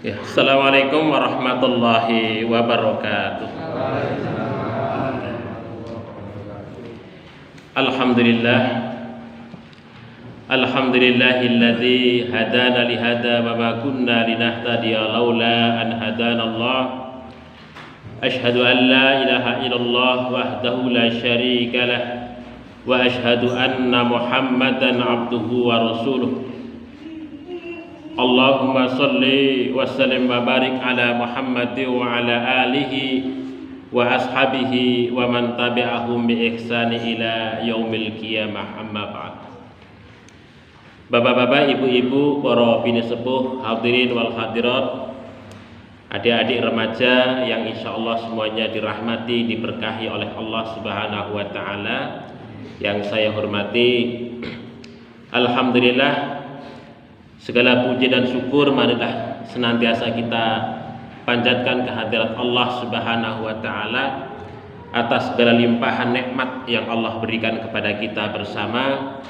Ya, Assalamualaikum warahmatullahi wabarakatuh. Alhamdulillah, alhamdulillahilladzi hadana lihada wa ma kunna linahtadiya laula an hadanallah. Asyhadu an la ilaha illallah wahdahu la syarika lah wa asyhadu anna Muhammadan abduhu wa rasuluh. Allahumma salli wa sallim wa barik ala Muhammad wa ala alihi wa ashabihi wa man tabi'ahum bi ihsani ila yaumil qiyamah, amma ba'd. Bapak-bapak, ibu-ibu, para bini sepuh, hadirin wal hadirat, adik-adik remaja yang insyaallah semuanya dirahmati, diberkahi oleh Allah Subhanahu wa taala, yang saya hormati. Alhamdulillah, segala puji dan syukur marilah senantiasa kita panjatkan kehadirat Allah Subhanahu wa taala atas segala limpahan nikmat yang Allah berikan kepada kita bersama,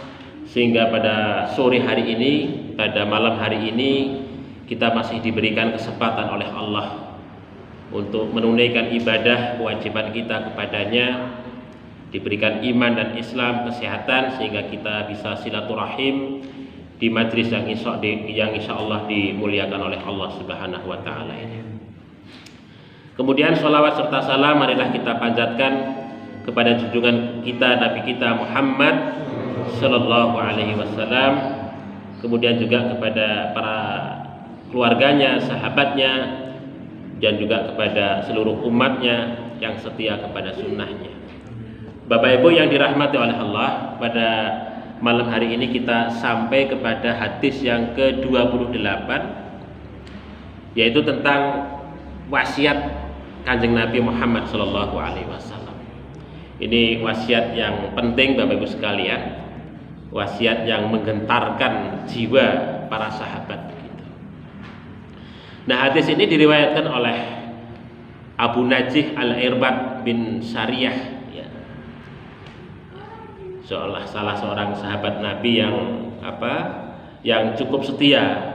sehingga pada sore hari ini, pada malam hari ini, kita masih diberikan kesempatan oleh Allah untuk menunaikan ibadah kewajiban kita kepadanya, diberikan iman dan Islam, kesehatan, sehingga kita bisa silaturahim di majlis yang insya Allah dimuliakan oleh Allah Subhanahu wa taala ini. Kemudian sholawat serta salam marilah kita panjatkan kepada junjungan kita, Nabi kita Muhammad sallallahu alaihi wasallam, kemudian juga kepada para keluarganya, sahabatnya, dan juga kepada seluruh umatnya yang setia kepada sunnahnya. Bapak Ibu yang dirahmati oleh Allah, pada malam hari ini kita sampai kepada hadis yang ke-28, yaitu tentang wasiat Kanjeng Nabi Muhammad sallallahu alaihi wasallam. Ini wasiat yang penting Bapak Ibu sekalian, wasiat yang menggentarkan jiwa para sahabat begitu. Nah, hadis ini diriwayatkan oleh Abu Najih Al-Irbad bin Sariyah, salah seorang sahabat Nabi yang cukup setia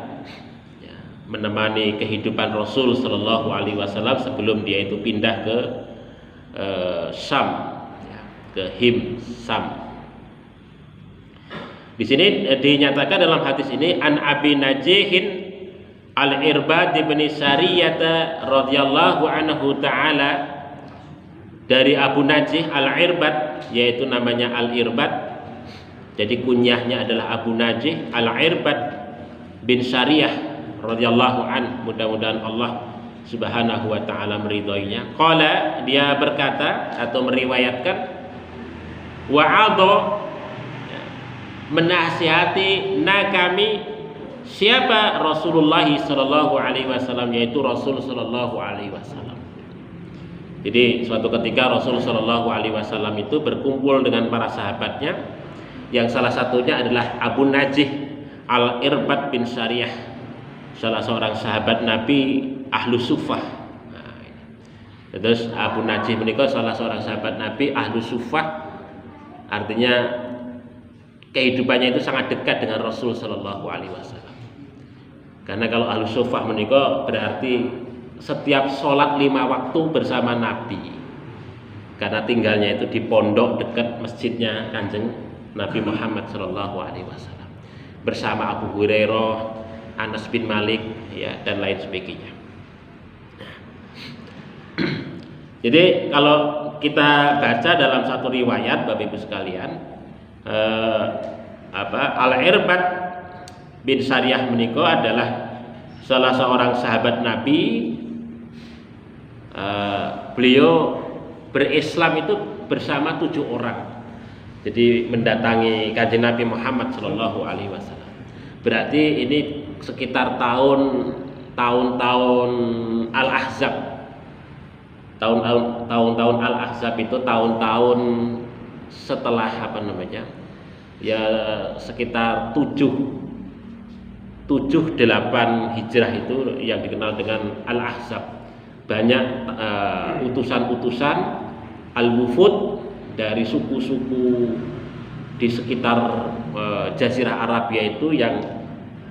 menemani kehidupan Rasul Shallallahu Alaihi Wasallam sebelum dia itu pindah ke Syam, ke Him Syam. Di sini dinyatakan dalam hadis ini, an Abi Najihin Al-Irbad bin Sariyah radhiyallahu anhu taala, dari Abu Najih Al-Irbad, yaitu namanya Al-Irbad, jadi kunyahnya adalah Abu Najih Al-Irbad bin Sariyah radhiyallahu an, mudah-mudahan Allah Subhanahu wa taala meridhoinya. Qala, dia berkata atau meriwayatkan, wa'adha, menasihati kami siapa? Rasulullah sallallahu alaihi wasallam, yaitu Rasul sallallahu alaihi wasallam. Jadi suatu ketika Rasul Shallallahu Alaihi Wasallam itu berkumpul dengan para sahabatnya, yang salah satunya adalah Abu Najih Al-Irbad bin Sariyah, salah seorang sahabat Nabi Ahlu Suffah. Terus Abu Najih menikah salah seorang sahabat Nabi Ahlu Suffah, artinya kehidupannya itu sangat dekat dengan Rasul Shallallahu Alaihi Wasallam. Karena kalau Ahlu Suffah menikah berarti setiap sholat 5 waktu bersama Nabi, karena tinggalnya itu di pondok dekat masjidnya Kanjeng Nabi Muhammad Sallallahu Alaihi Wasallam, bersama Abu Hurairah, Anas bin Malik, ya, dan lain sebagainya. Jadi kalau kita baca dalam satu riwayat Bapak Ibu sekalian, Al-Irbad bin Sariyah menikah adalah salah seorang sahabat Nabi. Beliau berislam itu bersama 7 orang. Jadi mendatangi Kanjeng Nabi Muhammad Shallallahu Alaihi Wasallam. Berarti ini sekitar tahun-tahun Al-Ahzab. Tahun-tahun Al-Ahzab itu tahun-tahun setelah ya sekitar 7-8 hijrah itu yang dikenal dengan Al-Ahzab. Banyak utusan-utusan al-wufud dari suku-suku di sekitar Jazirah Arabia itu yang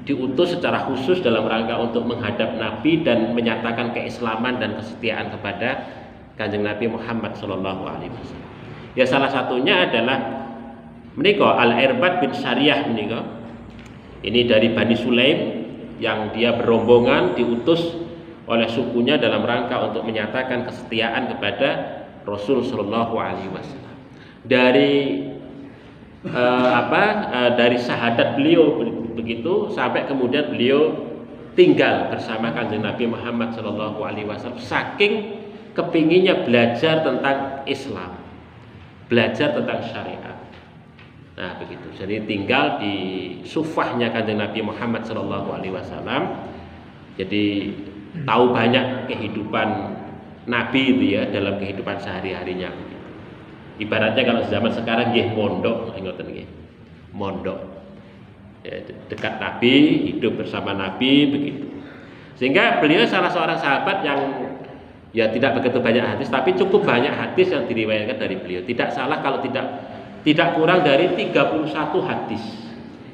diutus secara khusus dalam rangka untuk menghadap Nabi dan menyatakan keislaman dan kesetiaan kepada Kanjeng Nabi Muhammad Shallallahu Alaihi Wasallam. Ya salah satunya adalah menika Al-Irbad bin Sariyah menika. Ini dari Bani Sulaim yang dia berombongan diutus oleh sukunya dalam rangka untuk menyatakan kesetiaan kepada Rasul Shallallahu Alaihi Wasallam. Dari dari syahadat beliau begitu sampai kemudian beliau tinggal bersama Kanjeng Nabi Muhammad Shallallahu Alaihi Wasallam saking kepinginnya belajar tentang Islam, belajar tentang syariat. Nah begitu, jadi tinggal di sufahnya Kanjeng Nabi Muhammad Shallallahu Alaihi Wasallam. Jadi tahu banyak kehidupan Nabi itu ya dalam kehidupan sehari-harinya. Ibaratnya kalau zaman sekarang nggih mondok, ngoten nggih. Mondok. Ya, dekat Nabi, hidup bersama Nabi begitu. Sehingga beliau salah seorang sahabat yang ya tidak begitu banyak hadis, tapi cukup banyak hadis yang diriwayatkan dari beliau. Tidak salah kalau tidak kurang dari 31 hadis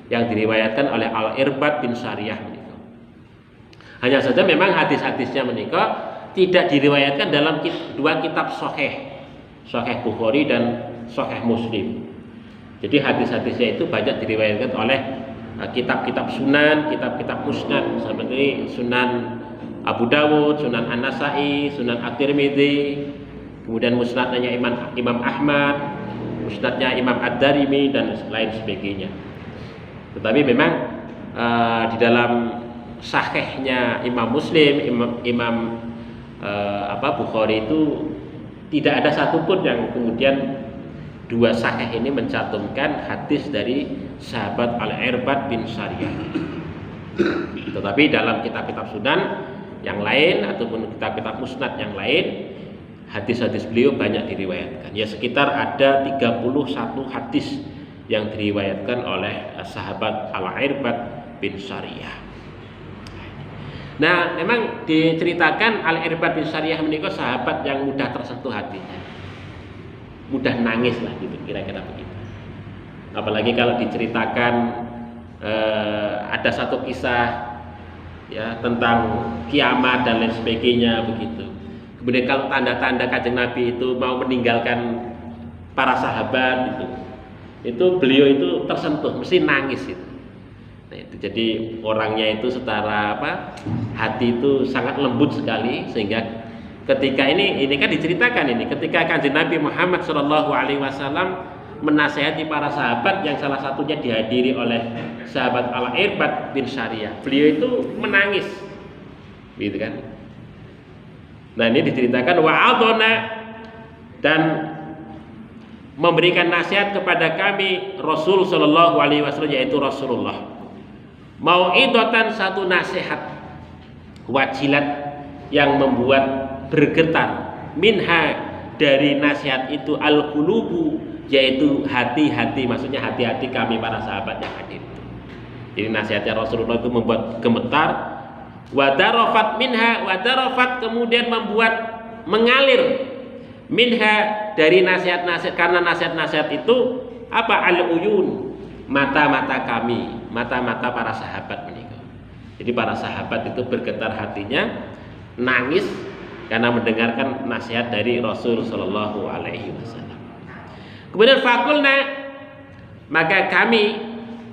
yang diriwayatkan oleh Al-Irbad bin Sariyah menika. Hanya saja memang hadis-hadisnya menika tidak diriwayatkan dalam dua kitab sahih, Sahih Bukhari dan Sahih Muslim. Jadi hadis-hadisnya itu banyak diriwayatkan oleh kitab-kitab sunan, kitab-kitab musnad seperti Sunan Abu Dawud, Sunan An-Nasai, Sunan At-Tirmidzi, kemudian musnadnya Imam Ahmad, musnadnya Imam Ad-Darimi dan lain sebagainya. Tetapi memang di dalam sahihnya Imam Muslim, Imam Bukhari itu tidak ada satupun yang kemudian dua sahih ini mencantumkan hadis dari sahabat Al-Irbad bin Sariyah. Tetapi dalam kitab-kitab sunan yang lain ataupun kitab-kitab musnad yang lain, hadis-hadis beliau banyak diriwayatkan. Ya sekitar ada 31 hadis yang diriwayatkan oleh sahabat Al-Irbad bin Sariyah. Nah, memang diceritakan Al-Irbad bin Sariyah menika sahabat yang mudah tersentuh hatinya, mudah nangis lah gitu, kira-kira begitu. Apalagi kalau diceritakan ada satu kisah ya tentang kiamat dan lain sebagainya begitu. Kemudian kalau tanda-tanda Kanjeng Nabi itu mau meninggalkan para sahabat itu beliau itu tersentuh, mesti nangis itu. Nah, itu jadi orangnya itu secara hati itu sangat lembut sekali, sehingga ketika ini kan diceritakan ini ketika Kanjeng Nabi Muhammad Shallallahu Alaihi Wasallam menasihati para sahabat yang salah satunya dihadiri oleh sahabat Al-Irbad bin Sariyah, beliau itu menangis, gitu kan? Nah ini diceritakan wa'adona dan memberikan nasihat kepada kami Rasul Shallallahu Alaihi Wasallam, yaitu Rasulullah. Mau'idatan, satu nasihat wajilat yang membuat bergetar, minha, dari nasihat itu al-qulubu, yaitu hati-hati, maksudnya hati-hati kami para sahabat yang hadir. Jadi nasihatnya Rasulullah itu membuat gemetar. Wadarofat minha, wadarofat kemudian membuat mengalir minha, dari nasihat-nasihat, karena nasihat-nasihat itu al-uyun, mata-mata kami, mata-mata para sahabat menikah. Jadi para sahabat itu bergetar hatinya, nangis karena mendengarkan nasihat dari Rasul Shallallahu Alaihi Wasallam. Kemudian fakulna, maka kami,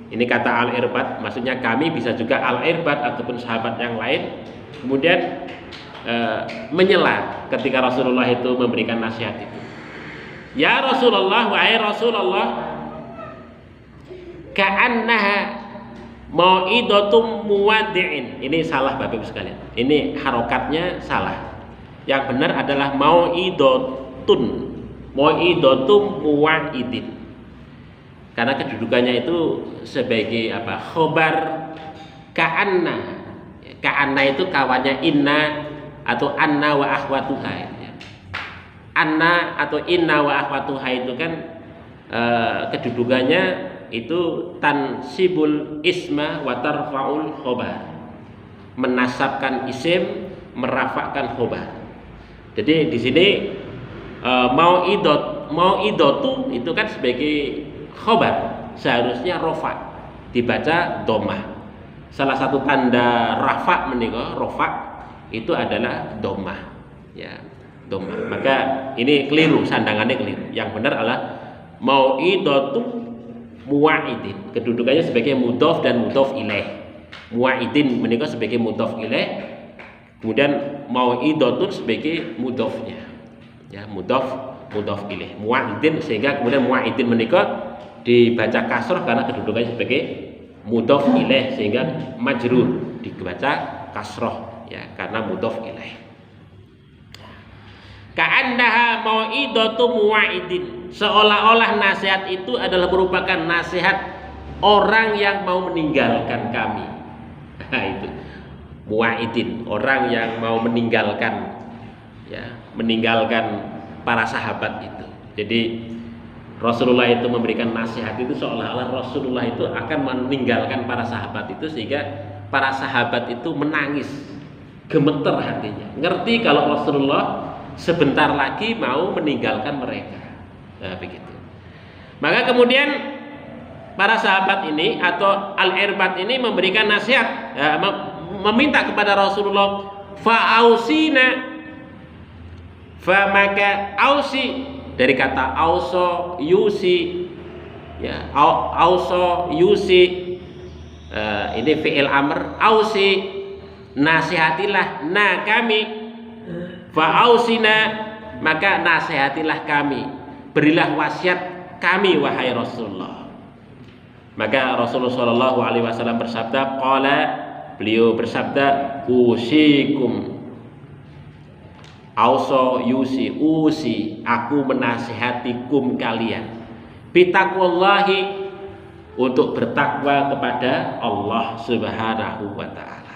ini kata Al-Irbad, maksudnya kami, bisa juga Al-Irbad ataupun sahabat yang lain, kemudian menyela ketika Rasulullah itu memberikan nasihat itu. Ya Rasulullah, wahai Rasulullah, ka'annaha mau'idatum muwaddi'in. Ini salah Bapak Ibu sekalian. Ini harokatnya salah. Yang benar adalah mau'idatum muwa'idin. Karena kedudukannya itu sebagai khobar ka'anna. Ka'anna itu kawannya inna atau anna wa akhwatuha. Anna atau inna wa akhwatuha itu kan kedudukannya itu tansibul isma wa tarfa'ul khobar, menasabkan isim, merafakkan khobar. Jadi di sini mau'idatu itu kan sebagai khobar, seharusnya rofa, dibaca domah. salah satu tanda rafa menika rofa itu adalah domah, ya domah. Maka ini keliru, sandangannya keliru. Yang benar adalah mau'idatu muwa'idin, kedudukannya sebagai mudhof dan mudhof ilaih. Muwa'idin menika sebagai mudhof ilaih, kemudian mau'idatun sebagai mudhofnya, ya mudhof ilaih. Muwa'idin, sehingga kemudian muwa'idin menika dibaca kasroh karena kedudukannya sebagai mudhof ilaih, sehingga majrur dibaca kasroh, ya karena mudhof ilaih. Ka'annaha mau'idatu muwa'idin, seolah-olah nasihat itu adalah merupakan nasihat orang yang mau meninggalkan kami. Nah, itu muwa'idin, orang yang mau meninggalkan, ya meninggalkan para sahabat itu. Jadi Rasulullah itu memberikan nasihat itu seolah-olah Rasulullah itu akan meninggalkan para sahabat itu, sehingga para sahabat itu menangis, gemeter hatinya, ngerti kalau Rasulullah sebentar lagi mau meninggalkan mereka. Nah, begitu. Maka kemudian para sahabat ini atau Al-Irbad ini memberikan nasihat, ya, meminta kepada Rasulullah, fa'ausina, maka ausi dari kata auso yusi, ya auso yusi, ini fi'il amr. Ausi, nasihatilah na kami, fa'ausina, maka nasihatilah kami, berilah wasiat kami wahai Rasulullah. Maka Rasulullah Shallallahu Alaihi Wasallam bersabda, beliau bersabda, usikum, auso yusi, usi, aku menasihatikum kalian, bitaqwallahi, untuk bertakwa kepada Allah Subhanahu wa Ta'ala.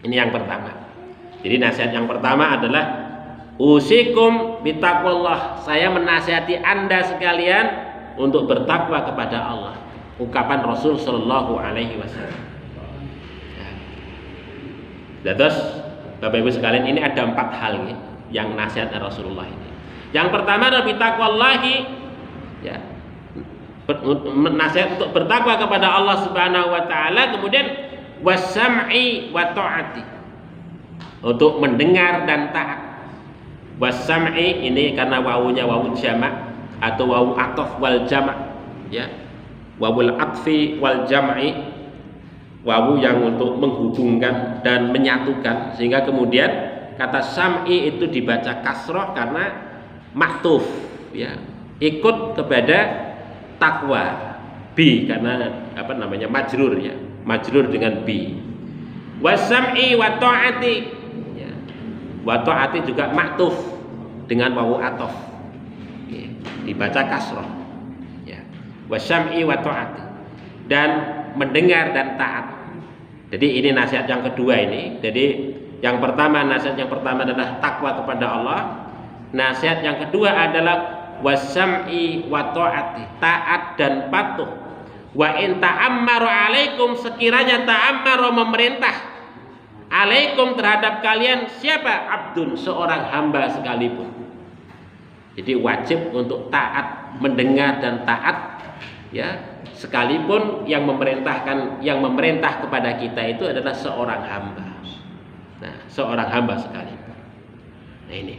Ini yang pertama. Jadi nasihat yang pertama adalah usikum bitaqwallah, saya menasihati Anda sekalian untuk bertakwa kepada Allah. Ungkapan Rasul Shallallahu Alaihi Wasallam. Terus Bapak Ibu sekalian, ini ada 4 hal ya, yang nasihat Rasulullah ini. Yang pertama adalah bitaqwallahi, ya, nasihat untuk bertakwa kepada Allah Subhanahu wa Ta'ala. Kemudian wasam'i wa ta'ati, untuk mendengar dan taat. Wasam'i ini karena wawunya wawu jamak atau wawu ataf wal jamak, ya, wawul atfi wal jam'i, wawu yang untuk menghubungkan dan menyatukan, sehingga kemudian kata sam'i itu dibaca kasroh karena maktuf, ya, ikut kepada takwa. Bi karena apa namanya majrur, ya, majrur dengan bi. Wasam'i wa ta'ati, ya, wa ta'ati juga maktuf dengan wawu atof, ya, dibaca kasroh, ya, wasam'i wa ta'ati, dan mendengar dan taat. Jadi ini nasihat yang kedua ini. Jadi yang pertama, nasihat yang pertama adalah takwa kepada Allah. Nasihat yang kedua adalah wasam'i wa ta'ati, taat dan patuh. Wa in ta'ammaru alaikum, sekiranya ta'ammaru memerintah alaikum terhadap kalian siapa? Abdun, seorang hamba sekalipun. Jadi wajib untuk taat, mendengar dan taat, ya, sekalipun yang memerintah kepada kita itu adalah seorang hamba. Nah, seorang hamba sekalipun. Nah, ini.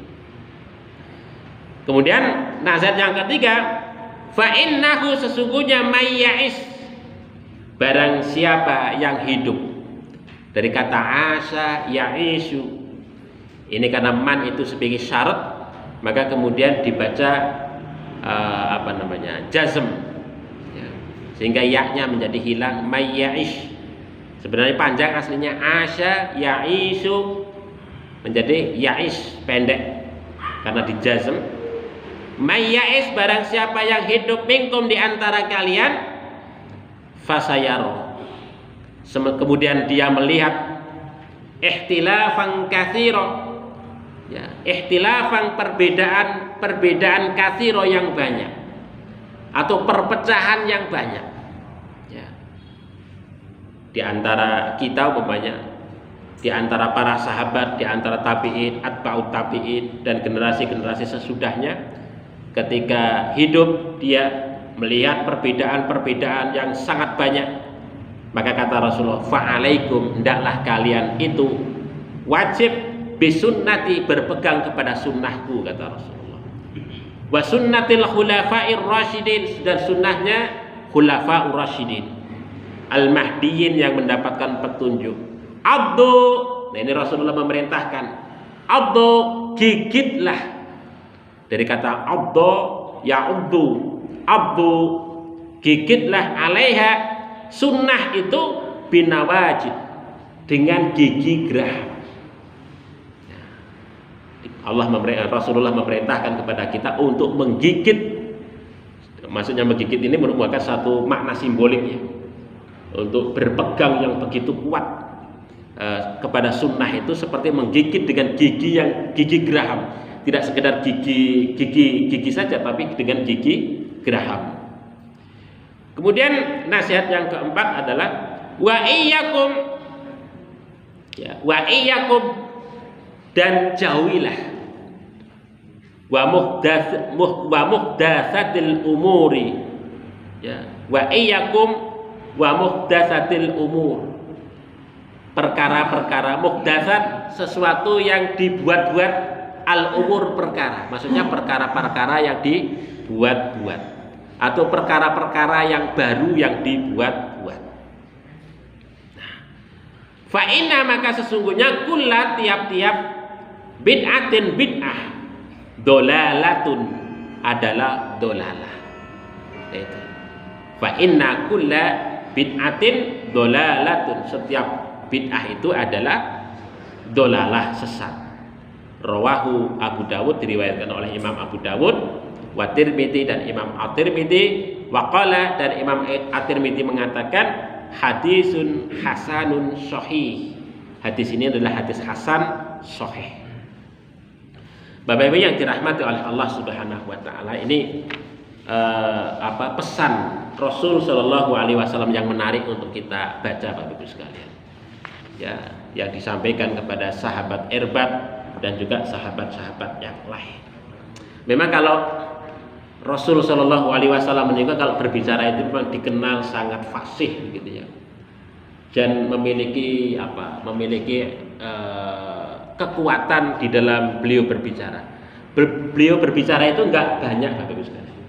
Kemudian nasihat yang ketiga, fa innahu, sesungguhnya may ya'is, barang siapa yang hidup. Dari kata asa ya'isu, ini karena man itu sebagai syarat, maka kemudian dibaca jazm, ya, sehingga ya-nya menjadi hilang. May ya'ish, sebenarnya panjang aslinya asya ya'isu, menjadi ya'ish pendek karena dijazm. May ya'ish, barang siapa yang hidup minkum di antara kalian, fasayaro, kemudian dia melihat ikhtilafan katsira, ya, ikhtilafan perbedaan katsira yang banyak, atau perpecahan yang banyak, ya, di antara kita umpamanya, di antara para sahabat, di antara tabi'in, atba'ut tabi'in, dan generasi-generasi sesudahnya. Ketika hidup dia melihat perbedaan-perbedaan yang sangat banyak, Maka kata Rasulullah, fa'alaikum, hendaklah kalian itu wajib bisunnati, berpegang kepada sunnahku, kata Rasulullah. Wa sunnatil khulafa'ir rasyidin, dan sunnahnya khulafa'ur rasyidin, al-mahdiyin yang mendapatkan petunjuk. Abdu, nah ini Rasulullah memerintahkan, abdu, gigitlah, dari kata abdu ya abdu, gigitlah, alaiha, sunnah itu binawajid, dengan gigi geraham. Rasulullah memerintahkan kepada kita untuk menggigit. Maksudnya menggigit ini merupakan satu makna simbolik ya, untuk berpegang yang begitu kuat kepada sunnah itu seperti menggigit dengan gigi geraham, tidak sekedar gigi saja, tapi dengan gigi geraham. Kemudian nasihat yang keempat adalah wa iyyakum, dan jauhilah wa muhdatsatil umuri, ya, wa iyyakum wa muhdatsatil umur, perkara-perkara. Muhdatsat, sesuatu yang dibuat-buat, al umur, perkara, maksudnya perkara-perkara yang dibuat-buat atau perkara-perkara yang baru yang dibuat-buat. Fa inna, maka sesungguhnya kulla, tiap-tiap bid'atin bid'ah, dolalatun, adalah dolalah. Itu. Fa inna kulla bid'atin dolalatun, setiap bid'ah itu adalah dolalah, sesat. Rawahu Abu Dawud, diriwayatkan oleh Imam Abu Dawud, wa Tirmidzi, dan Imam At-Tirmidzi, wa qala, dan Imam At-Tirmidzi mengatakan hadisun hasanun sahih. Hadis ini adalah hadis hasan sahih. Bapak Ibu yang dirahmati oleh Allah Subhanahu wa taala, ini pesan Rasul Shallallahu alaihi wasallam yang menarik untuk kita baca, Bapak Ibu sekalian. Ya, yang disampaikan kepada sahabat Irbad dan juga sahabat-sahabat yang lain. Memang kalau Rasul Shallallahu alaihi wasallam menikah, kalau berbicara itu memang dikenal sangat fasih gitu ya. Dan memiliki kekuatan di dalam beliau berbicara. Beliau berbicara itu enggak banyak, Bapak Ibu sekalian.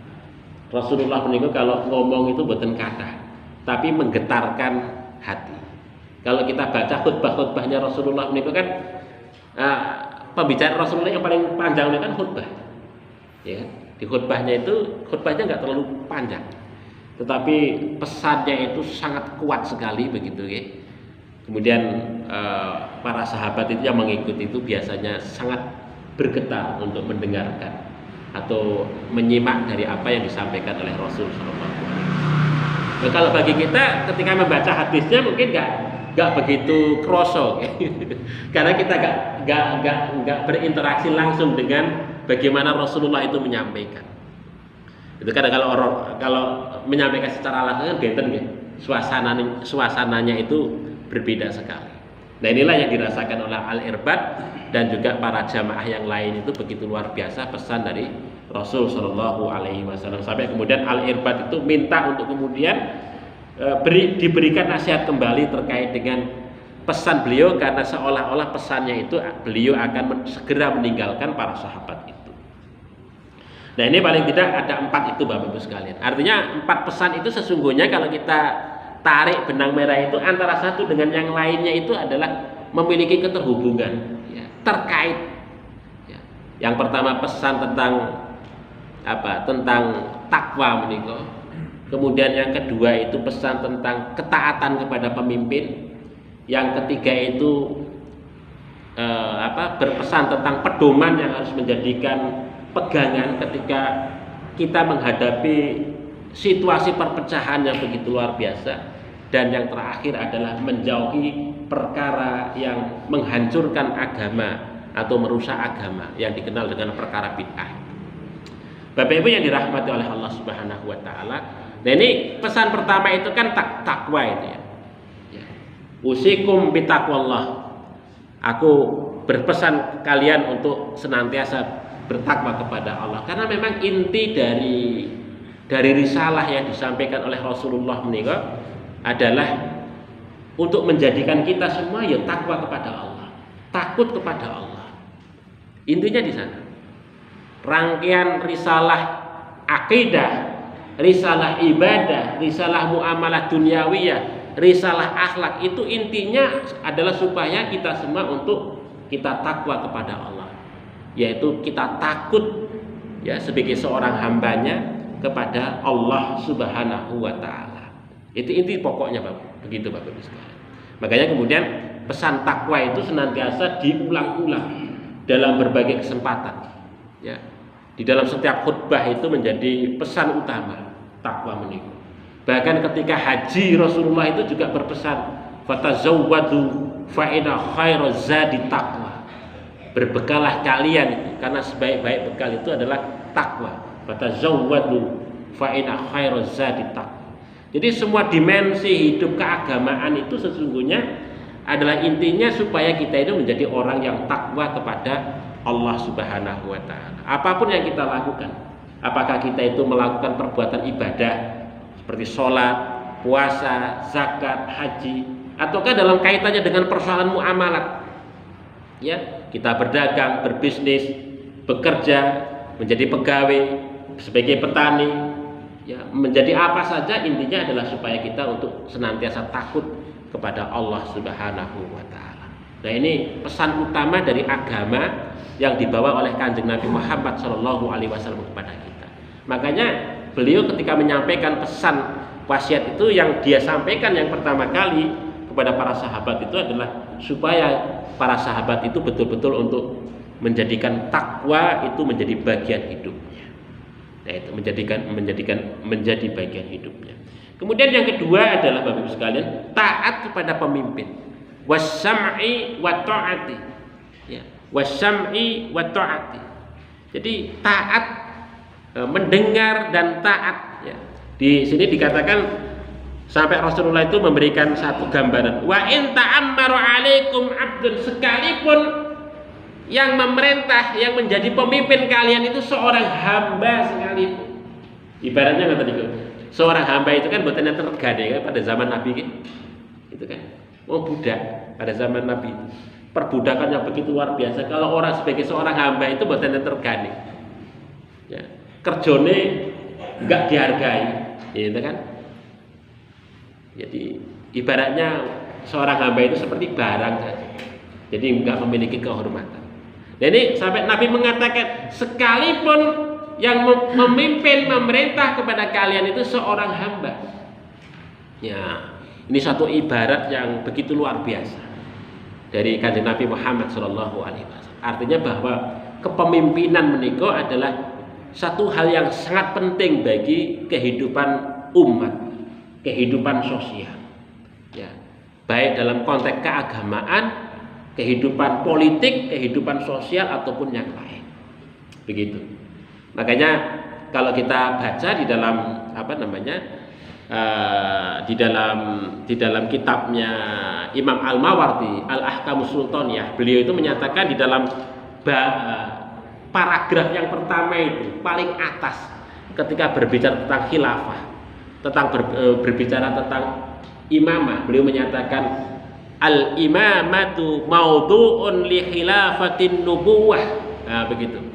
Rasulullah menikah kalau ngomong itu bukan kata, tapi menggetarkan hati. Kalau kita baca khutbah-khutbahnya Rasulullah menikah kan, pembicaraan Rasulullah yang paling panjang itu kan khutbah. Ya, di khutbahnya enggak terlalu panjang, tetapi pesannya itu sangat kuat sekali begitu ya. Kemudian para sahabat itu yang mengikuti itu biasanya sangat bergetar untuk mendengarkan atau menyimak dari apa yang disampaikan oleh Rasul SAW. Nah, kalau bagi kita ketika membaca hadisnya mungkin nggak begitu kroso, karena kita nggak berinteraksi langsung dengan bagaimana Rasulullah itu menyampaikan. Itu kadang kalau menyampaikan secara langsung kan benten ya, suasananya itu berbeda sekali. Nah, inilah yang dirasakan oleh Al-Irbad dan juga para jamaah yang lain, itu begitu luar biasa pesan dari Rasul Shallallahu alaihi wasallam, sampai kemudian Al-Irbad itu minta untuk kemudian diberikan nasihat kembali terkait dengan pesan beliau, karena seolah-olah pesannya itu beliau akan segera meninggalkan para sahabat itu. Nah, ini paling tidak ada 4 itu, Bapak Ibu sekalian. Artinya 4 pesan itu sesungguhnya kalau kita tarik benang merah itu antara satu dengan yang lainnya itu adalah memiliki keterhubungan ya, terkait ya. Yang pertama pesan tentang tentang takwa menika. Kemudian yang kedua itu pesan tentang ketaatan kepada pemimpin. Yang ketiga itu berpesan tentang pedoman yang harus menjadikan pegangan ketika kita menghadapi situasi perpecahan yang begitu luar biasa. Dan yang terakhir adalah menjauhi perkara yang menghancurkan agama atau merusak agama, yang dikenal dengan perkara bid'ah. Bapak Ibu yang dirahmati oleh Allah Subhanahu wa taala. Nah, ini pesan pertama itu kan takwa itu ya. Usikum bitaqwallah. Aku berpesan kalian untuk senantiasa bertakwa kepada Allah, karena memang inti dari risalah yang disampaikan oleh Rasulullah menikah adalah untuk menjadikan kita semua ya takwa kepada Allah, takut kepada Allah. Intinya di sana. Rangkaian risalah akidah, risalah ibadah, risalah muamalah dunyawiyah, risalah akhlak itu intinya adalah supaya kita semua untuk kita takwa kepada Allah, yaitu kita takut ya sebagai seorang hambanya kepada Allah Subhanahu wa taala. Itu inti pokoknya Bapak. Begitu Bapak Ibu sekalian. Makanya kemudian pesan takwa itu senantiasa diulang-ulang dalam berbagai kesempatan. Ya. Di dalam setiap khutbah itu menjadi pesan utama takwa menika. Bahkan ketika haji Rasulullah itu juga berpesan fatazawwadu fa inna khairaz zadi taqwa. Berbekalah kalian itu karena sebaik-baik bekal itu adalah takwa. Fatazawwadu fa inna khairaz zadi taqwa. Jadi semua dimensi hidup keagamaan itu sesungguhnya adalah intinya supaya kita itu menjadi orang yang takwa kepada Allah Subhanahu wa taala. Apapun yang kita lakukan, apakah kita itu melakukan perbuatan ibadah seperti sholat, puasa, zakat, haji, ataukah dalam kaitannya dengan persoalan muamalat, ya kita berdagang, berbisnis, bekerja, menjadi pegawai, sebagai petani, ya menjadi apa saja, intinya adalah supaya kita untuk senantiasa takut kepada Allah Subhanahu wa taala. Nah, ini pesan utama dari agama yang dibawa oleh Kanjeng Nabi Muhammad Shallallahu alaihi wasallam kepada kita. Makanya beliau ketika menyampaikan pesan wasiat itu yang dia sampaikan yang pertama kali kepada para sahabat itu adalah supaya para sahabat itu betul-betul untuk menjadikan takwa itu menjadi bagian hidupnya. Nah, itu menjadi bagian hidupnya. Kemudian yang kedua adalah Bapak Ibu sekalian, taat kepada pemimpin. Wasam'i wa ta'ati. Ya, wasam'i wa ta'ati. Jadi taat, mendengar dan taat, ya. Di sini dikatakan sampai Rasulullah itu memberikan satu gambaran. Wa in ta'ammaru 'alaikum 'abdun, sekalipun yang memerintah, yang menjadi pemimpin kalian itu seorang hamba sekalipun. Ibaratnya kata niku. Seorang hamba itu kan buatan yang tergade kan pada zaman Nabi kan? Itu kan. Budak pada zaman Nabi. Perbudakan yang begitu luar biasa. Kalau orang sebagai seorang hamba itu buatan yang tergade. Ya. Kerjone enggak dihargai, gitu kan? Jadi ibaratnya seorang hamba itu seperti barang saja. Jadi enggak memiliki kehormatan. Nah, ini sampai Nabi mengatakan sekalipun yang memimpin memerintah kepada kalian itu seorang hamba. Ya, ini satu ibarat yang begitu luar biasa dari Kanjeng Nabi Muhammad Shallallahu alaihi wasallam. Artinya bahwa kepemimpinan menika adalah satu hal yang sangat penting bagi kehidupan umat, kehidupan sosial. Ya, baik dalam konteks keagamaan, kehidupan politik, kehidupan sosial ataupun yang lain. Begitu. Makanya kalau kita baca di dalam di dalam kitabnya Imam Al-Mawardi Al-Ahkamus Sultaniyah, beliau itu menyatakan di dalam paragraf yang pertama itu paling atas ketika berbicara tentang khilafah, tentang berbicara tentang imamah, beliau menyatakan al-imamatu maudu'un li khilafatin nubuwah. Nah, begitu.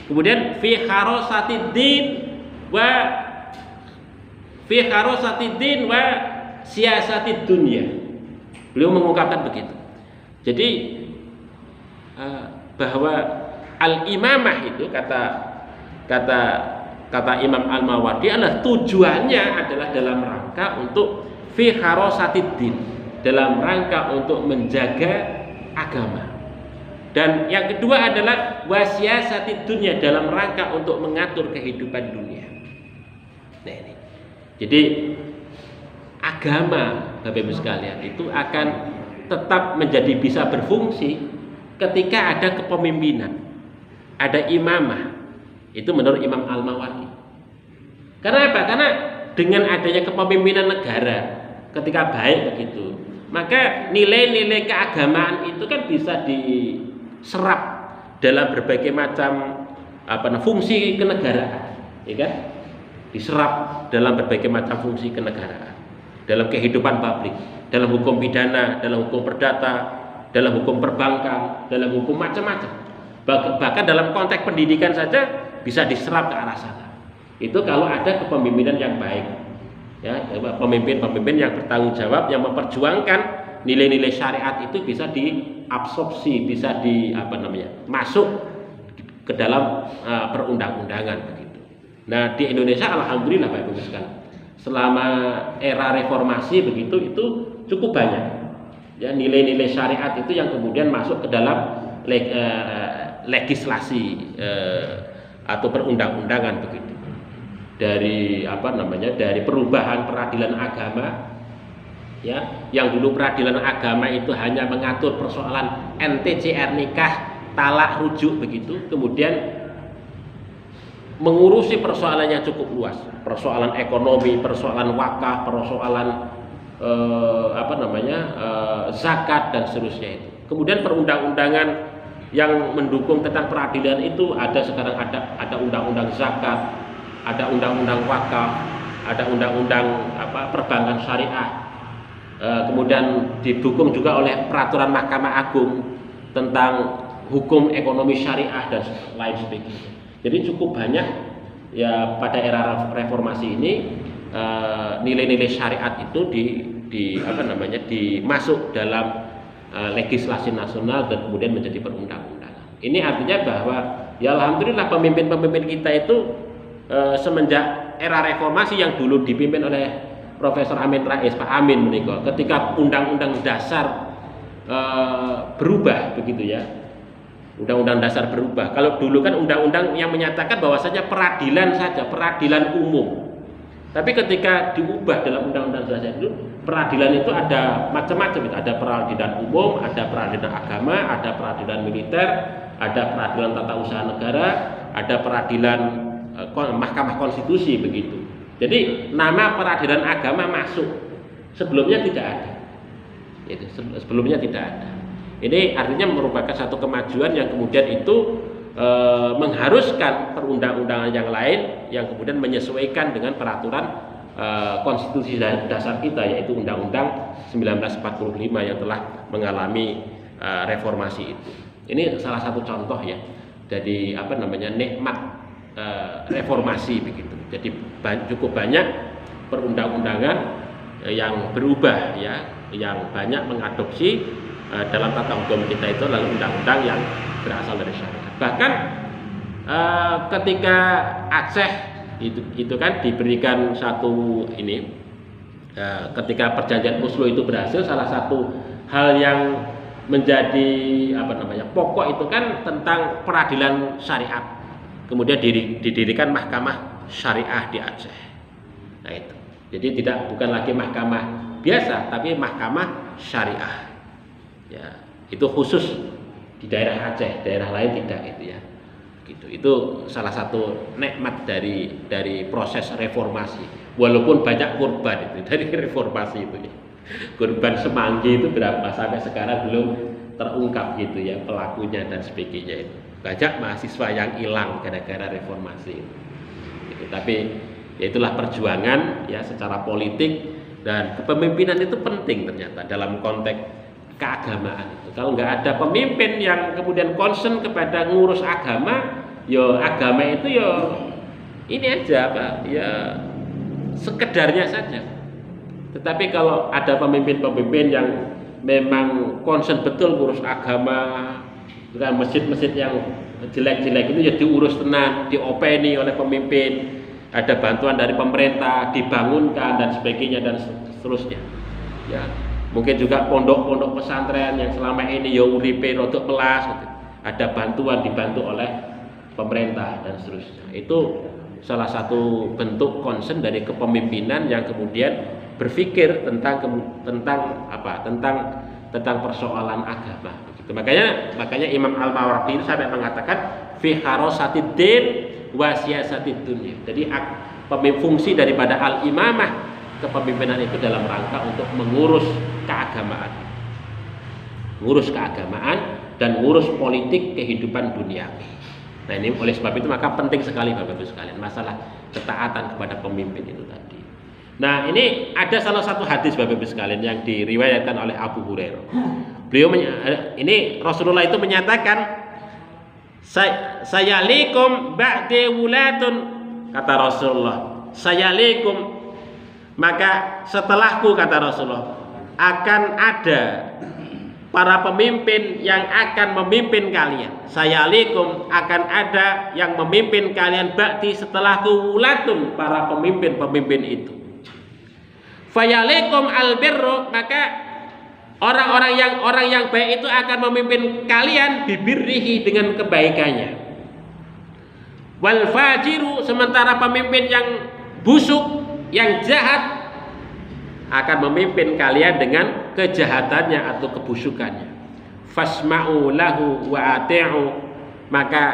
Kemudian fi kharasatid din wa siyasatid dunya. Beliau mengungkapkan begitu. Jadi bahwa al-imamah itu kata Imam Al-Mawardi adalah tujuannya adalah dalam rangka untuk fi kharasatid din, dalam rangka untuk menjaga agama. Dan yang kedua adalah wasiyasatid dunya, dalam rangka untuk mengatur kehidupan dunia. Nah, ini. Jadi agama Bapak Ibu sekalian itu akan tetap menjadi bisa berfungsi ketika ada kepemimpinan, ada imamah. Itu menurut Imam Al-Mawardi. Karena apa? Karena dengan adanya kepemimpinan negara ketika baik begitu, maka nilai-nilai keagamaan itu kan bisa diserap dalam berbagai macam fungsi kenegaraan, ya kan? Diserap dalam berbagai macam fungsi kenegaraan. dalam kehidupan publik, dalam hukum pidana, dalam hukum perdata, dalam hukum perbankan, dalam hukum macam-macam. Bahkan dalam konteks pendidikan saja bisa diserap ke arah sana. Itu kalau ada kepemimpinan yang baik, ya, pemimpin-pemimpin yang bertanggung jawab, yang memperjuangkan nilai-nilai syariat itu bisa diabsorpsi, bisa masuk ke dalam perundang-undangan begitu. Nah, di Indonesia alhamdulillah Bapak Ibu sekalian, selama era reformasi begitu itu cukup banyak ya nilai-nilai syariat itu yang kemudian masuk ke dalam legislasi atau perundang-undangan begitu. Dari dari perubahan peradilan agama ya, yang dulu peradilan agama itu hanya mengatur persoalan NTCR, nikah, talak, rujuk begitu, kemudian mengurusi persoalannya cukup luas, persoalan ekonomi, persoalan wakaf, persoalan zakat dan seterusnya itu. Kemudian perundang-undangan yang mendukung tentang peradilan itu sekarang ada undang-undang zakat, ada undang-undang wakaf, ada undang-undang perbankan syariah. Kemudian didukung juga oleh peraturan Mahkamah Agung tentang hukum ekonomi syariah dan lain sebagainya. Jadi cukup banyak ya pada era reformasi ini nilai-nilai syariat itu dimasuk dalam legislasi nasional dan kemudian menjadi perundang-undangan. Ini artinya bahwa ya alhamdulillah pemimpin-pemimpin kita itu semenjak era reformasi yang dulu dipimpin oleh Profesor Amin Rais, Pak Amin menika, ketika Undang-Undang Dasar berubah begitu ya. Undang-Undang Dasar berubah. Kalau dulu kan undang-undang yang menyatakan bahwasanya peradilan saja, peradilan umum. Tapi ketika diubah dalam Undang-Undang Dasar itu, peradilan itu ada macam-macam. Ada peradilan umum, ada peradilan agama, ada peradilan militer, ada peradilan tata usaha negara, ada peradilan Mahkamah Konstitusi begitu. Jadi nama peradilan agama masuk. Sebelumnya tidak ada. Sebelumnya tidak ada. Ini artinya merupakan satu kemajuan yang kemudian itu mengharuskan perundang-undangan yang lain yang kemudian menyesuaikan dengan peraturan konstitusi dasar kita, yaitu Undang-Undang 1945 yang telah mengalami reformasi itu. Ini salah satu contoh ya dari nikmat reformasi begitu. Jadi cukup banyak perundang-undangan yang berubah ya, yang banyak mengadopsi dalam tata hukum kita itu lalu undang-undang yang berasal dari syariat. Bahkan ketika Aceh itu kan diberikan satu ketika perjanjian Oslo itu berhasil, salah satu hal yang menjadi pokok itu kan tentang peradilan syariat. Kemudian didirikan Mahkamah Syariah di Aceh. Nah itu. Jadi bukan lagi mahkamah biasa, tapi Mahkamah Syariah. Ya, itu khusus di daerah Aceh, daerah lain tidak gitu ya. Gitu. Itu salah satu nikmat dari proses reformasi. Walaupun banyak korban itu dari reformasi itu ya. Korban Semanggi itu berapa sampai sekarang belum terungkap gitu ya pelakunya dan sebagainya itu. Banyak mahasiswa yang hilang gara-gara reformasi itu. Gitu. Tapi ya itulah perjuangan ya secara politik, dan kepemimpinan itu penting ternyata dalam konteks keagamaan itu. Kalau nggak ada pemimpin yang kemudian concern kepada ngurus agama, yo agama itu yo ini aja ya sekedarnya saja. Tetapi kalau ada pemimpin-pemimpin yang memang concern betul ngurus agama, dengan masjid-masjid yang jelek-jelek itu ya diurus tenang, diopeni oleh pemimpin, ada bantuan dari pemerintah, dibangunkan dan sebagainya dan seterusnya. Ya. Mungkin juga pondok-pondok pesantren yang selama ini ya uripe rodok melas gitu. Ada bantuan, dibantu oleh pemerintah dan seterusnya. Itu salah satu bentuk concern dari kepemimpinan yang kemudian berpikir tentang persoalan agama. Begitu. Makanya Imam Al-Mawardi itu sampai mengatakan fi harasatiddin wa siyasatid dunya. Jadi fungsi daripada al-imamah, kepemimpinan itu dalam rangka untuk mengurus keagamaan dan ngurus politik kehidupan duniawi. Nah ini oleh sebab itu maka penting sekali Bapak Ibu sekalian masalah ketaatan kepada pemimpin itu tadi. Nah, ini ada salah satu hadis Bapak Ibu sekalian yang diriwayatkan oleh Abu Hurairah. Ini Rasulullah itu menyatakan, sayalikum ba'di wulatun, kata Rasulullah, sayalikum, maka setelahku, kata Rasulullah, akan ada para pemimpin yang akan memimpin kalian. Sayalikum, akan ada yang memimpin kalian ba'di, setelahku, wulatun, para pemimpin itu. Fayalikum albirru, maka orang yang baik itu akan memimpin kalian bibirrihi, dengan kebaikannya. Wal fajiru, sementara pemimpin yang busuk, yang jahat, akan memimpin kalian dengan kejahatannya atau kebusukannya. Fasma'u lahu wa ati'u, maka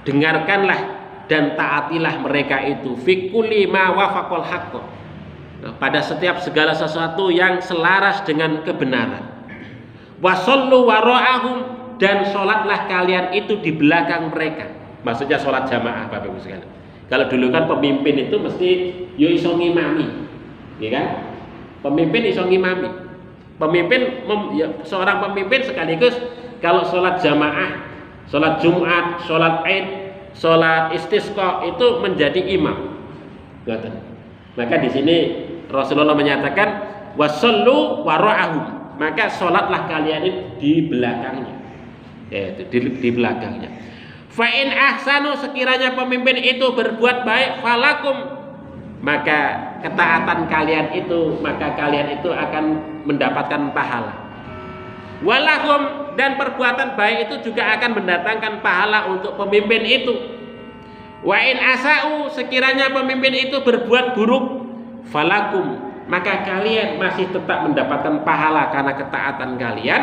dengarkanlah dan taatilah mereka itu, fi kulli ma wafaqal haqq, pada setiap segala sesuatu yang selaras dengan kebenaran. Wasallu wara'ahum, dan sholatlah kalian itu di belakang mereka. Maksudnya sholat jamaah Bapak Ibu sekalian. Kalau dulu kan pemimpin itu mesti yo iso ngimami, ya kan? Pemimpin iso ngimami. Seorang pemimpin sekaligus kalau sholat jamaah, sholat Jumat, sholat Id, sholat istisqa itu menjadi imam. Maka di sini Rasulullah menyatakan wasallu wara'ahum, maka sholatlah kalian di belakangnya, yaitu di belakangnya. Fa in ahsanu, sekiranya pemimpin itu berbuat baik, falakum, maka ketaatan kalian itu, maka kalian itu akan mendapatkan pahala. Walahum, dan perbuatan baik itu juga akan mendatangkan pahala untuk pemimpin itu. Wa in asa'u, sekiranya pemimpin itu berbuat buruk, falakum, maka kalian masih tetap mendapatkan pahala karena ketaatan kalian.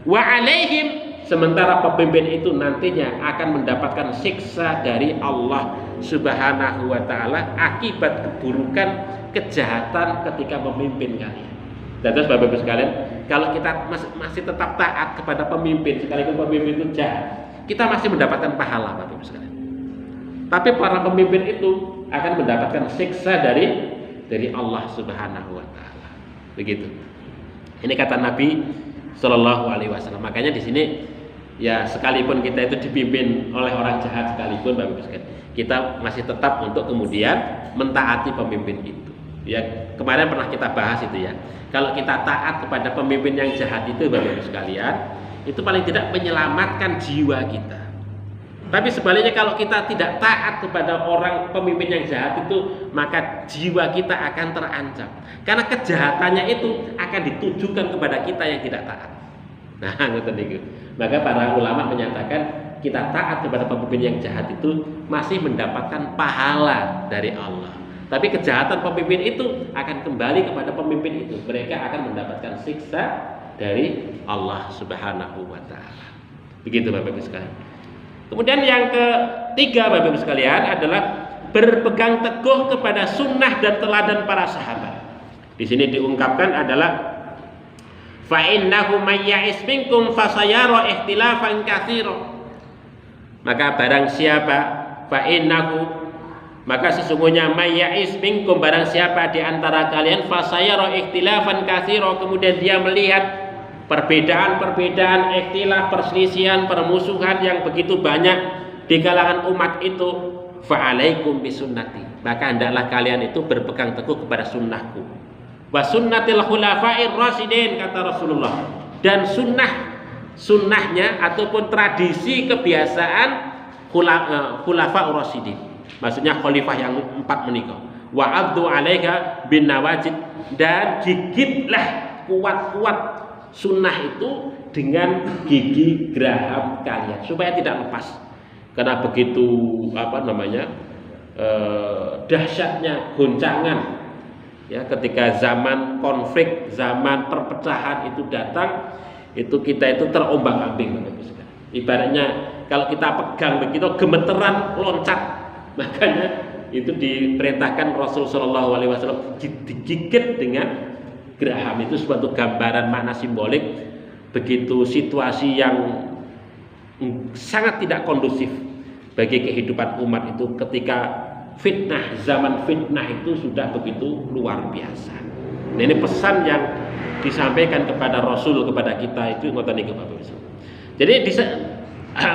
Wa alaihim, sementara pemimpin itu nantinya akan mendapatkan siksa dari Allah Subhanahu wa ta'ala akibat keburukan, kejahatan ketika memimpin kalian. Dan terus Bapak Ibu sekalian, kalau kita masih tetap taat kepada pemimpin, sekalipun pemimpin itu jahat, kita masih mendapatkan pahala Bapak Ibu sekalian. Tapi para pemimpin itu akan mendapatkan siksa dari Allah Subhanahu wa ta'ala. Begitu. Ini kata Nabi Shallallahu alaihi wasallam. Makanya di sini ya, sekalipun kita itu dipimpin oleh orang jahat sekalipun Bapak Ibu sekalian, kita masih tetap untuk kemudian mentaati pemimpin itu. Ya, kemarin pernah kita bahas itu ya. Kalau kita taat kepada pemimpin yang jahat itu Bapak Ibu sekalian, itu paling tidak menyelamatkan jiwa kita. Tapi sebaliknya kalau kita tidak taat kepada orang pemimpin yang jahat itu, maka jiwa kita akan terancam. Karena kejahatannya itu akan ditujukan kepada kita yang tidak taat. Nah, itu. Maka para ulama menyatakan kita taat kepada pemimpin yang jahat itu masih mendapatkan pahala dari Allah. Tapi kejahatan pemimpin itu akan kembali kepada pemimpin itu. Mereka akan mendapatkan siksa dari Allah Subhanahu wa ta'ala. Begitu Bapak Ibu sekalian. Kemudian yang ketiga Bapak Ibu sekalian adalah berpegang teguh kepada sunnah dan teladan para sahabat. Di sini diungkapkan adalah fa innahu may ya'is minkum fasayara ikhtilafan katsira. Maka barang siapa, fa innahu, maka sesungguhnya may ya'is minkum, barang siapa di antara kalian, fasayara ikhtilafan katsira, kemudian dia melihat perbedaan-perbedaan, ikhtilaf, perselisihan, permusuhan yang begitu banyak di kalangan umat itu, fa'alaikum bisunnati, maka hendaklah kalian itu berpegang teguh kepada sunnahku, wa sunnatil khulafa'ir rasyidin, kata Rasulullah, dan sunnahnya ataupun tradisi kebiasaan khulafa'ur rasyidin, maksudnya khalifah yang 4 menikah. Wa addu 'alaika bin nawajid, dan gigitlah kuat-kuat sunnah itu dengan gigi geraham kalian supaya tidak lepas. Karena begitu dahsyatnya goncangan ya, ketika zaman konflik, zaman perpecahan itu datang, itu kita itu terombang-ambing. Ibaratnya kalau kita pegang begitu gemeteran, loncat. Makanya itu diperintahkan Rasul Shallallahu alaihi wasallam digigit dengan geraham. Itu suatu gambaran makna simbolik begitu situasi yang sangat tidak kondusif bagi kehidupan umat itu ketika fitnah, zaman fitnah itu sudah begitu luar biasa. Nah, ini pesan yang disampaikan kepada Rasul kepada kita itu ngoten niku Bapak Ibu. Jadi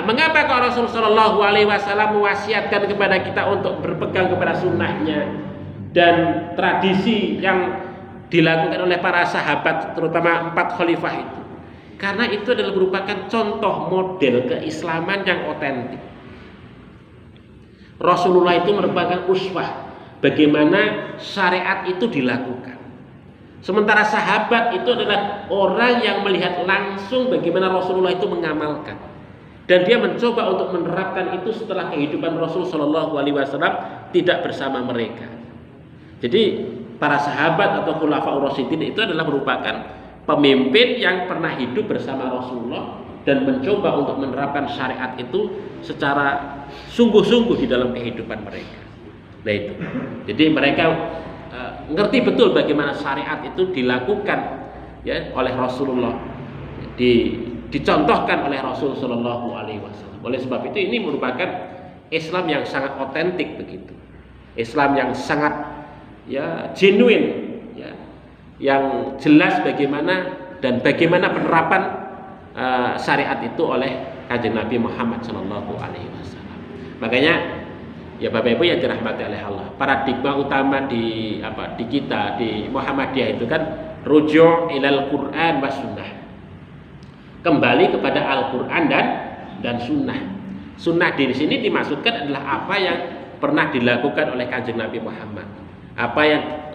mengapa kok Rasul Shallallahu Alaihi Wasallam mewasiatkan kepada kita untuk berpegang kepada sunnahnya dan tradisi yang dilakukan oleh para sahabat, terutama 4 khalifah itu? Karena itu adalah merupakan contoh model keislaman yang otentik. Rasulullah itu merupakan uswah bagaimana syariat itu dilakukan. Sementara sahabat itu adalah orang yang melihat langsung bagaimana Rasulullah itu mengamalkan, dan dia mencoba untuk menerapkan itu setelah kehidupan Rasul Shallallahu Alaihi Wasallam tidak bersama mereka. Jadi para sahabat atau khulafaur rasyidin itu adalah merupakan pemimpin yang pernah hidup bersama Rasulullah dan mencoba untuk menerapkan syariat itu secara sungguh-sungguh di dalam kehidupan mereka. Nah itu. Jadi mereka ngerti betul bagaimana syariat itu dilakukan ya oleh Rasulullah, dicontohkan oleh Rasul Shallallahu Alaihi Wasallam. Oleh sebab itu ini merupakan Islam yang sangat otentik begitu, Islam yang sangat ya genuine, ya, yang jelas bagaimana dan bagaimana penerapan syariat itu oleh Kanjeng Nabi Muhammad Shallallahu Alaihi Wasallam. Makanya ya Bapak Ibu yang dirahmati oleh Allah, paradigma utama di kita di Muhammadiyah itu kan rujuk ilal Quran was sunnah, kembali kepada Al-Quran dan sunnah. Sunnah di sini dimaksudkan adalah apa yang pernah dilakukan oleh Kanjeng Nabi Muhammad, apa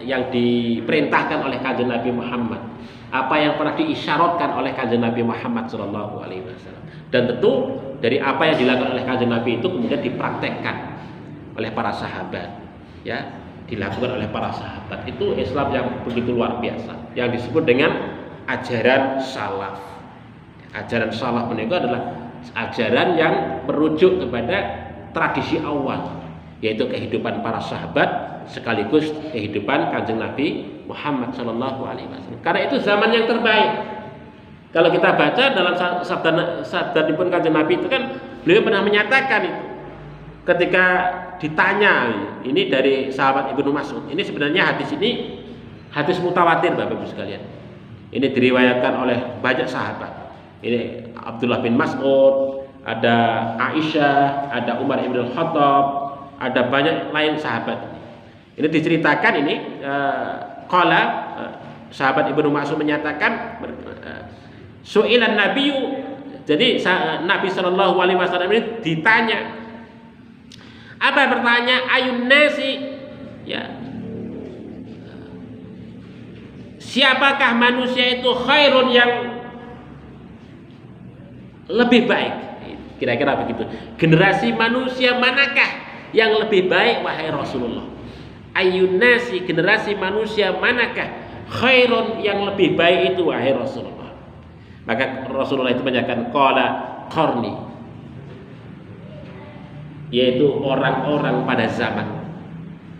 yang diperintahkan oleh Kanjeng Nabi Muhammad, apa yang pernah diisyaratkan oleh Kanjeng Nabi Muhammad Shallallahu Alaihi Wasallam, dan tentu dari apa yang dilakukan oleh Kanjeng Nabi itu kemudian dipraktekkan oleh para sahabat, ya, dilakukan oleh para sahabat. Itu Islam yang begitu luar biasa, yang disebut dengan ajaran salaf. Ajaran salaf itu adalah ajaran yang merujuk kepada tradisi awal, yaitu kehidupan para sahabat sekaligus kehidupan Kanjeng Nabi Muhammad Shallallahu Alaihi Wasallam. Karena itu zaman yang terbaik. Kalau kita baca dalam sabda Kanjeng Nabi itu kan beliau pernah menyatakan itu ketika ditanya, ini dari sahabat Ibnu Mas'ud. Ini sebenarnya hadis ini hadis mutawatir Bapak Ibu sekalian. Ini diriwayatkan oleh banyak sahabat. Ini Abdullah bin Mas'ud, ada Aisyah, ada Umar ibn Khattab, ada banyak lain sahabat. Ini diceritakan ini sahabat Ibnu Mas'ud menyatakan su'ilan nabiyyu, jadi Nabi Shallallahu Alaihi Wasallam ini ditanya, apa bertanya, ayun nasi, ya, siapakah manusia itu khairun, yang lebih baik, kira-kira begitu. Generasi manusia manakah yang lebih baik wahai Rasulullah? Ayun nasi, generasi manusia manakah khairun, yang lebih baik itu wahai Rasulullah? Maka Rasulullah itu menyatakan qala qarni, yaitu orang-orang pada zaman.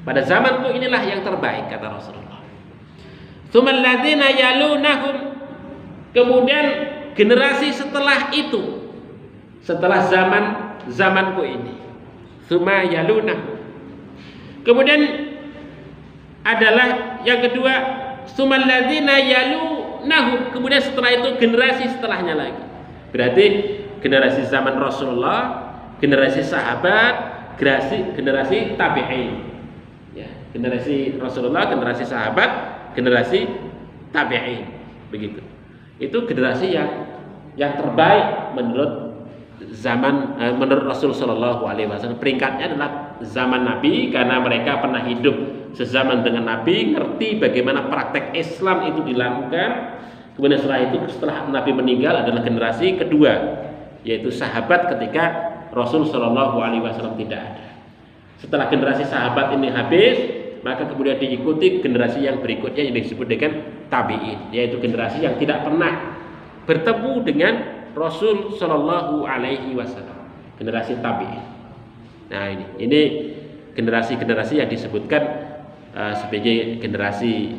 Pada zamanku inilah yang terbaik, kata Rasulullah. Tsummal ladzina yalunahum, kemudian generasi setelah itu, setelah zamanku ini, tsumma yalunahum, kemudian adalah yang kedua, tsummal ladzina yalunahum, kemudian setelah itu generasi setelahnya lagi. Berarti generasi zaman Rasulullah, generasi sahabat, generasi tabi'in, ya, generasi Rasulullah, generasi sahabat, generasi tabi'in, begitu. Itu generasi yang terbaik menurut menurut Rasul Shallallahu Alaihi Wasallam. Peringkatnya adalah zaman Nabi, karena mereka pernah hidup sezaman dengan Nabi, ngerti bagaimana praktek Islam itu dilakukan. Kemudian setelah Nabi meninggal adalah generasi kedua, yaitu sahabat ketika Rasul Shallallahu Alaihi Wasallam tidak ada. Setelah generasi sahabat ini habis, maka kemudian diikuti generasi yang berikutnya yang disebut dengan tabi'in, yaitu generasi yang tidak pernah bertemu dengan Rasul Shallallahu Alaihi Wasallam, generasi tabi'in. Nah ini generasi-generasi yang disebutkan sebagai generasi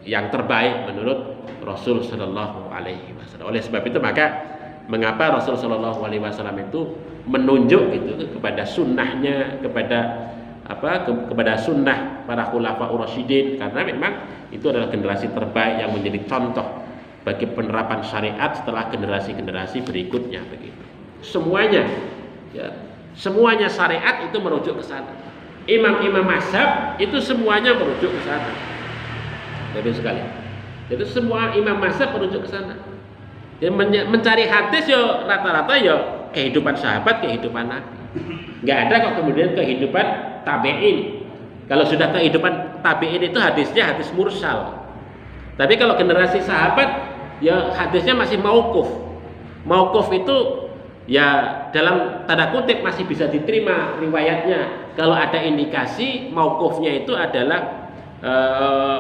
yang terbaik menurut Rasul Shallallahu Alaihi Wasallam. Oleh sebab itu maka mengapa Rasul Shallallahu Alaihi Wasallam itu menunjuk itu kepada sunnahnya, kepada kepada sunnah para khulafaur rasyidin, karena memang itu adalah generasi terbaik yang menjadi contoh bagi penerapan syariat setelah generasi-generasi berikutnya begitu. Semuanya ya, semuanya syariat itu merujuk ke sana. Imam-imam mazhab itu semuanya merujuk ke sana. Bagus sekali. Jadi semua imam mazhab merujuk ke sana. Ya, mencari hadis ya rata-rata ya kehidupan sahabat, kehidupan Nabi. Nggak ada kok kemudian kehidupan tabi'in. Kalau sudah kehidupan tabi'in itu hadisnya hadis mursal. Tapi kalau generasi sahabat ya hadisnya masih mauquf. Mauquf itu ya dalam tanda kutip masih bisa diterima riwayatnya. Kalau ada indikasi mauqufnya itu adalah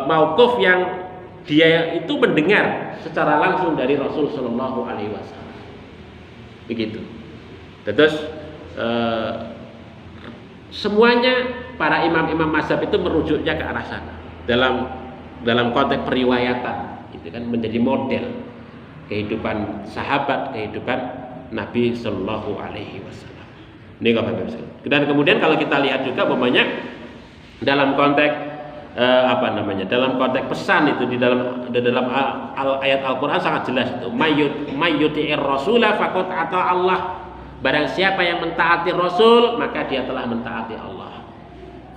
mauquf yang dia itu mendengar secara langsung dari Rasul Shallallahu Alaihi Wasallam. Begitu. Terus semuanya para imam-imam mazhab itu merujuknya ke arah sana dalam konteks periwayatan, itu kan menjadi model kehidupan sahabat, kehidupan Nabi Shallallahu Alaihi Wasallam. Ini dan kemudian kalau kita lihat juga umpamanya dalam konteks dalam konteks pesan itu di dalam ayat Al-Qur'an sangat jelas itu mayyuti'ir rasula faqad ata Allah. Barang siapa yang mentaati Rasul maka dia telah mentaati Allah.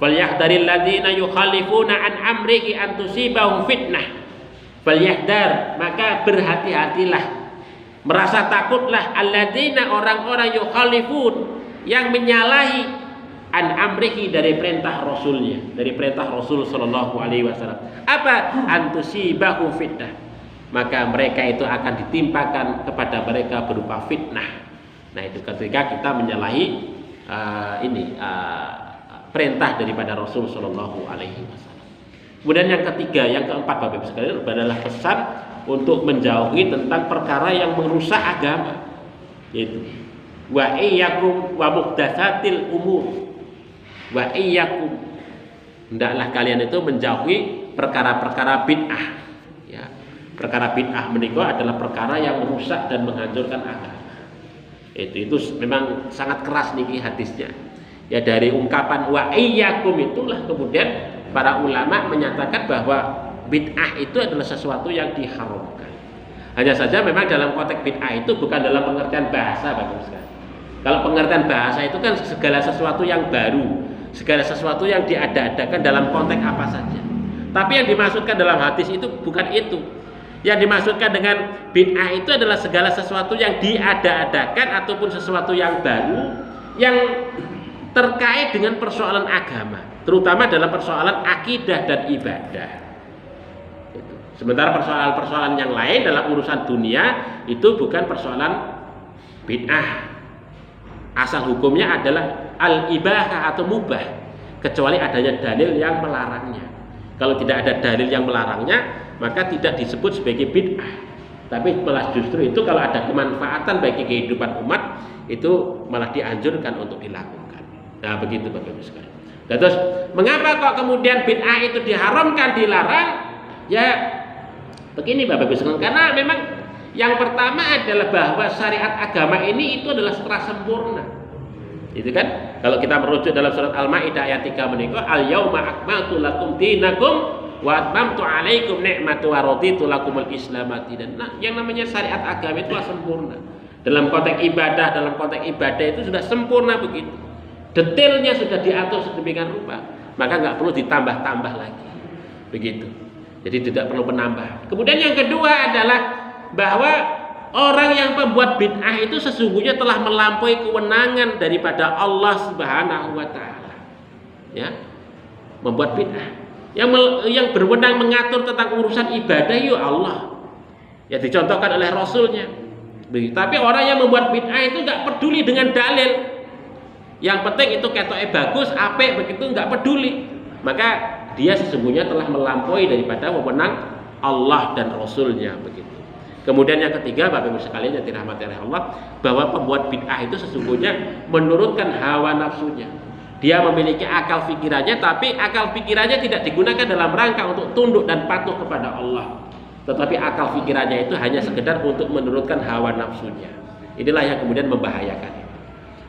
Falyahdharil ladzina yukhalifuna an amrihi an tusibahum fitnah. Falyahdhar, maka berhati-hatilah, merasa takutlah alladzina orang-orang yukhalifun yang menyalahi an amrihi dari perintah Rasulnya, dari perintah Rasul Shallallahu Alaihi Wasallam. Apa? Antusibahu fitnah, maka mereka itu akan ditimpakan kepada mereka berupa fitnah. Nah itu ketika kita menyalahi perintah daripada Rasul Shallallahu Alaihi Wasallam. Kemudian yang ketiga, yang keempat Bapak Ibu sekalian adalah pesan untuk menjauhi tentang perkara yang merusak agama, yaitu wa iyyakum wa muhdatsatil umur. Wa iyyakum, hendaklah kalian itu menjauhi perkara-perkara bid'ah. Ya, perkara bid'ah menika adalah perkara yang merusak dan menghancurkan agama. Itu memang sangat keras niki hadisnya. Ya dari ungkapan wa iyyakum itulah kemudian para ulama menyatakan bahwa bid'ah itu adalah sesuatu yang diharamkan. Hanya saja memang dalam konteks bid'ah itu bukan dalam pengertian bahasa Bapak sekalian. Kalau pengertian bahasa itu kan segala sesuatu yang baru, segala sesuatu yang diada-adakan dalam konteks apa saja. Tapi yang dimaksudkan dalam hadis itu bukan itu. Yang dimaksudkan dengan bid'ah itu adalah segala sesuatu yang diada-adakan ataupun sesuatu yang baru yang terkait dengan persoalan agama, terutama dalam persoalan akidah dan ibadah. Sementara persoalan-persoalan yang lain dalam urusan dunia itu bukan persoalan bid'ah. Asal hukumnya adalah al-ibahah atau mubah, kecuali adanya dalil yang melarangnya. Kalau tidak ada dalil yang melarangnya, maka tidak disebut sebagai bid'ah. Tapi malah justru itu kalau ada kemanfaatan bagi kehidupan umat, itu malah dianjurkan untuk dilakukan. Nah begitu Bapak Ibu sekalian. Terus mengapa kok kemudian bid'ah itu diharamkan, dilarang? Ya begini Bapak Ibu sekalian, karena memang yang pertama adalah bahwa syariat agama ini itu adalah setelah sempurna. Itu kan kalau kita merujuk dalam surat Al-Maidah ayat 3 menika al-yauma akmaltu lakum dinakum wa atmamtu alaikum ni'mati wa raditu lakumul Islam dinan. Nah, yang namanya syariat agama itu sempurna. Dalam konteks ibadah itu sudah sempurna begitu. Detailnya sudah diatur sedemikian rupa, maka nggak perlu ditambah-tambah lagi. Begitu. Jadi tidak perlu penambah. Kemudian yang kedua adalah bahwa orang yang membuat bid'ah itu sesungguhnya telah melampaui kewenangan daripada Allah Subhanahu wa taala. Ya. Membuat bid'ah. Yang berwenang mengatur tentang urusan ibadah ya Allah. Ya dicontohkan oleh Rasulnya. Begitu. Tapi orang yang membuat bid'ah itu enggak peduli dengan dalil. Yang penting itu ketoknya bagus, apik begitu enggak peduli. Maka dia sesungguhnya telah melampaui daripada wewenang Allah dan Rasulnya begitu. Kemudian yang ketiga Bapak Ibu sekalian yang dirahmati oleh Allah, bahwa pembuat bid'ah itu sesungguhnya menurutkan hawa nafsunya. Dia memiliki akal pikirannya, tapi akal pikirannya tidak digunakan dalam rangka untuk tunduk dan patuh kepada Allah. Tetapi akal pikirannya itu hanya sekedar untuk menurutkan hawa nafsunya. Inilah yang kemudian membahayakan.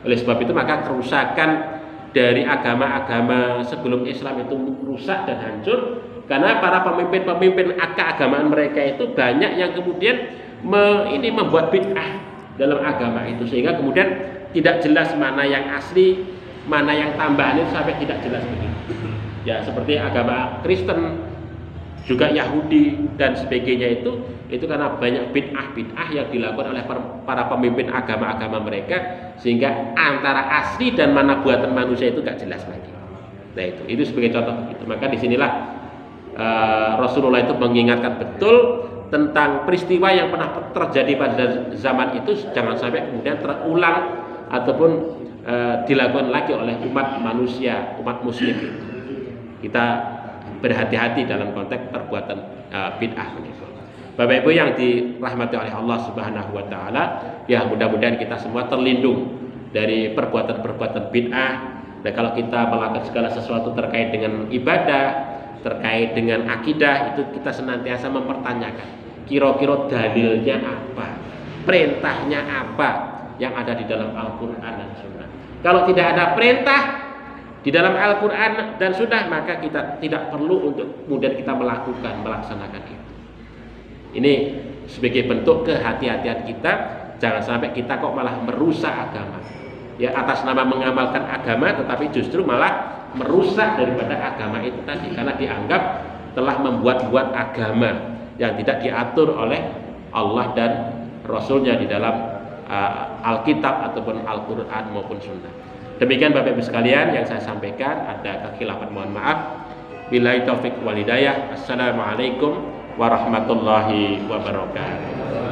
Oleh sebab itu maka kerusakan dari agama-agama sebelum Islam itu rusak dan hancur karena para pemimpin-pemimpin keagamaan mereka itu banyak yang kemudian membuat bid'ah dalam agama itu, sehingga kemudian tidak jelas mana yang asli, mana yang tambahan itu sampai tidak jelas begitu. Ya, seperti agama Kristen, juga Yahudi dan sebagainya itu karena banyak bid'ah yang dilakukan oleh para pemimpin agama-agama mereka, sehingga antara asli dan mana buatan manusia itu gak jelas lagi. Nah itu sebagai contoh begitu. Maka disinilah Rasulullah itu mengingatkan betul tentang peristiwa yang pernah terjadi pada zaman itu, jangan sampai kemudian terulang ataupun dilakukan lagi oleh umat manusia, umat muslim. Kita berhati-hati dalam konteks perbuatan bid'ah. Bapak Ibu yang dirahmati oleh Allah Subhanahu wa taala, ya mudah-mudahan kita semua terlindung dari perbuatan-perbuatan bid'ah. Dan kalau kita melakukan segala sesuatu terkait dengan ibadah, terkait dengan akidah, itu kita senantiasa mempertanyakan kira-kira dalilnya apa, perintahnya apa yang ada di dalam Al-Quran dan Sunnah. Kalau tidak ada perintah di dalam Al-Quran dan Sunnah, maka kita tidak perlu untuk kemudian kita melaksanakan itu. Ini sebagai bentuk kehati-hatian kita, jangan sampai kita kok malah merusak agama. Ya, atas nama mengamalkan agama, tetapi justru malah merusak daripada agama itu tadi, karena dianggap telah membuat-buat agama yang tidak diatur oleh Allah dan Rasulnya di dalam Alkitab ataupun Al-Quran maupun Sunnah. Demikian Bapak Ibu sekalian yang saya sampaikan, ada kekhilafan mohon maaf. Billahi taufik wal hidayah. Assalamualaikum warahmatullahi wabarakatuh.